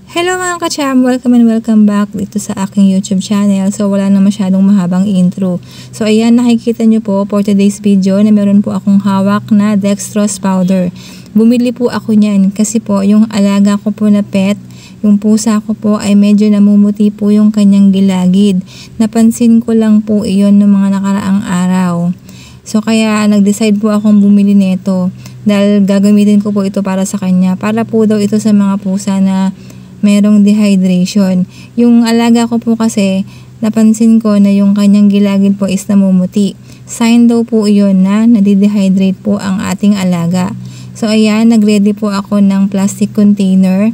Hello mga ka-cham! Welcome and welcome back dito sa aking YouTube channel. So wala na masyadong mahabang intro. So ayan, nakikita nyo po for today's video na meron po akong hawak na dextrose powder. Bumili po ako niyan kasi po yung alaga ko po na pet, yung pusa ko po ay medyo namumuti po yung kanyang gilagid. Napansin ko lang po iyon ng mga nakaraang araw. So kaya nag-decide po akong bumili nito dahil gagamitin ko po ito para sa kanya. Para po daw ito sa mga pusa na merong dehydration. Yung alaga ko po kasi, napansin ko na yung kanyang gilagid po is namumuti. Sign daw po yun na nadidehydrate po ang ating alaga. So ayan, nagready po ako ng plastic container.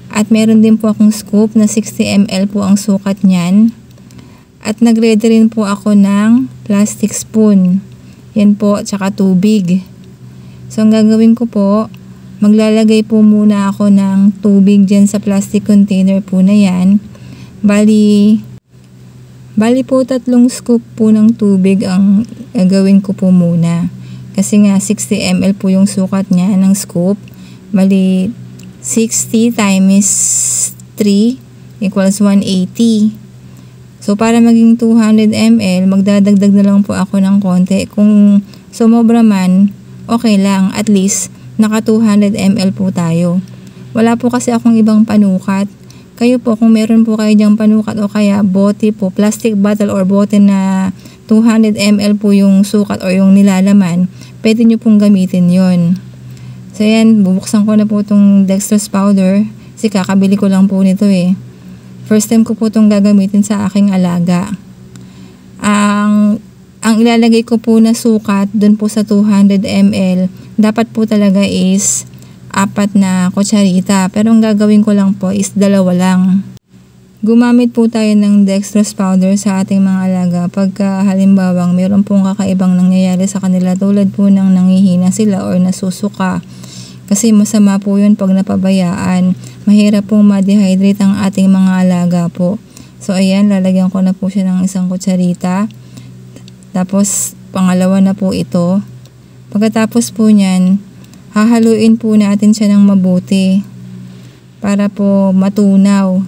At meron din po akong scoop na 60 ml po ang sukat niyan. At nagready rin po ako ng plastic spoon. Yan po, tsaka tubig. So ang gagawin ko po, maglalagay po muna ako ng tubig dyan sa plastic container po na yan. Bali po 3 scoop po ng tubig ang gagawin ko po muna. Kasi nga 60 ml po yung sukat niya ng scoop. Bali 60 times 3 equals 180. So para maging 200 ml, magdadagdag na lang po ako ng konti. Kung sumobra man, okay lang. At least naka 200 ml po tayo. Wala po kasi akong ibang panukat. Kayo po, kung meron po kayo dyang panukat o kaya bote po, plastic bottle or bote na 200 ml po yung sukat o yung nilalaman, pwede nyo pong gamitin yon. So yan, bubuksan ko na po itong dextrose powder kasi kakabili ko lang po nito eh. First time ko po itong gagamitin sa aking alaga. Ang ilalagay ko po na sukat dun po sa 200 ml, dapat po talaga is 4 na kutsarita. Pero ang gagawin ko lang po is 2 lang. Gumamit po tayo ng dextrose powder sa ating mga alaga pagka halimbawang meron pong kakaibang nangyayari sa kanila tulad po ng nangihina sila or nasusuka. Kasi masama po yun pag napabayaan. Mahirap pong ma-dehydrate ang ating mga alaga po. So ayan, lalagyan ko na po siya ng 1 kutsarita. Tapos pangalawa na po ito. Pagkatapos po niyan, hahaluin po natin siya ng mabuti para po matunaw.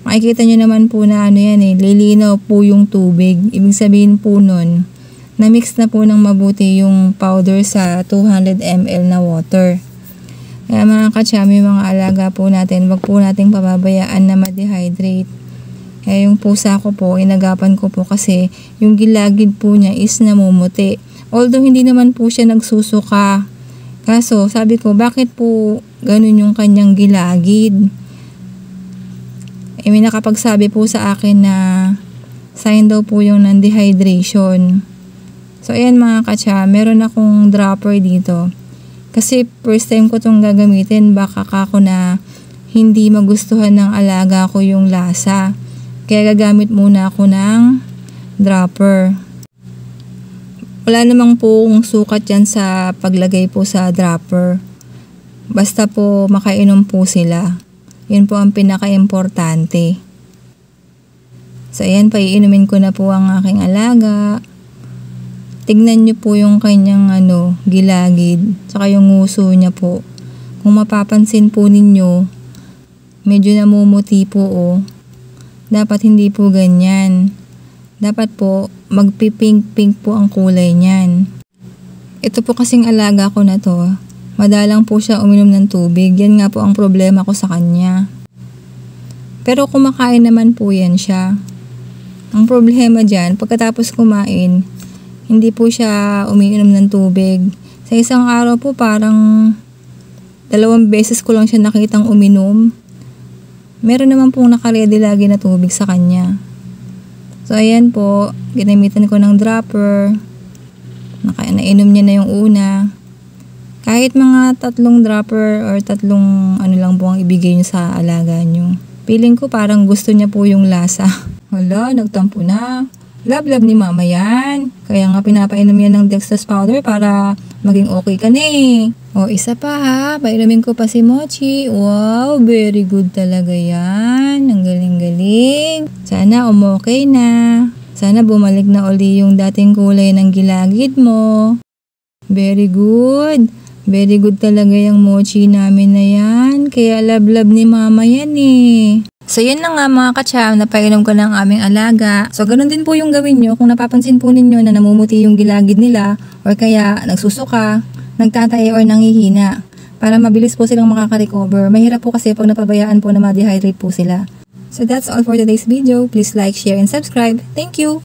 Makikita nyo naman po na ano yan eh, lilinaw po yung tubig. Ibig sabihin po nun, na-mix na po ng mabuti yung powder sa 200 ml na water. Kaya mga ka-chami, mga alaga po natin, wag po nating pababayaan na ma-dehydrate. Kaya yung pusa ko po, inagapan ko po kasi yung gilagid po niya is namumuti. Although hindi naman po siya nagsusuka. Kaso sabi ko, bakit po ganun yung kanyang gilagid? May nakapagsabi po sa akin na sign daw po yung non-dehydration. So ayan mga katsa, meron akong dropper dito. Kasi first time ko itong gagamitin, baka ako na hindi magustuhan ng alaga ko yung lasa. Kaya gagamit muna ako ng dropper. Wala namang pong sukat yan sa paglagay po sa dropper. Basta po makainom po sila. Yun po ang pinaka-importante. So ayan, paiinumin ko na po ang aking alaga. Tignan nyo po yung kanyang gilagid. Tsaka yung nguso niya po. Kung mapapansin po ninyo, medyo namumuti po oh. Dapat hindi po ganyan. Dapat po magpipink-pink po ang kulay niyan. Ito po kasing alaga ko na to, madalang po siya uminom ng tubig. Yan nga po ang problema ko sa kanya. Pero kumakain naman po yan siya. Ang problema dyan, pagkatapos kumain, hindi po siya umiinom ng tubig. Sa isang araw po parang 2 beses ko lang siya nakitang uminom. Meron naman pong nakaredy lagi na tubig sa kanya. So ayan po, ginamitan ko ng dropper. Nainom niya na yung una. Kahit mga 3 dropper or 3 lang po ang ibigay niyo sa alaga niyo. Feeling ko parang gusto niya po yung lasa. Hala, nagtampo na. Love ni mama yan. Kaya nga pinapainom yan ng dextrose powder para maging okay ka na eh. O isa pa ha, painumin ko pa si Mochi. Wow, very good talaga yan. Ang galing-galing. Sana umokay na. Sana bumalik na uli yung dating kulay ng gilagid mo. Very good. Very good talaga yung mochi namin na yan. Kaya love ni mama yan eh. So yun na nga mga kacham, napainom ko ng aming alaga. So ganun din po yung gawin nyo kung napapansin po ninyo na namumuti yung gilagid nila or kaya nagsusuka, nagtatae or nanghihina. Para mabilis po silang makaka-recover. Mahirap po kasi pag napabayaan po na ma-dehydrate po sila. So that's all for today's video. Please like, share, and subscribe. Thank you!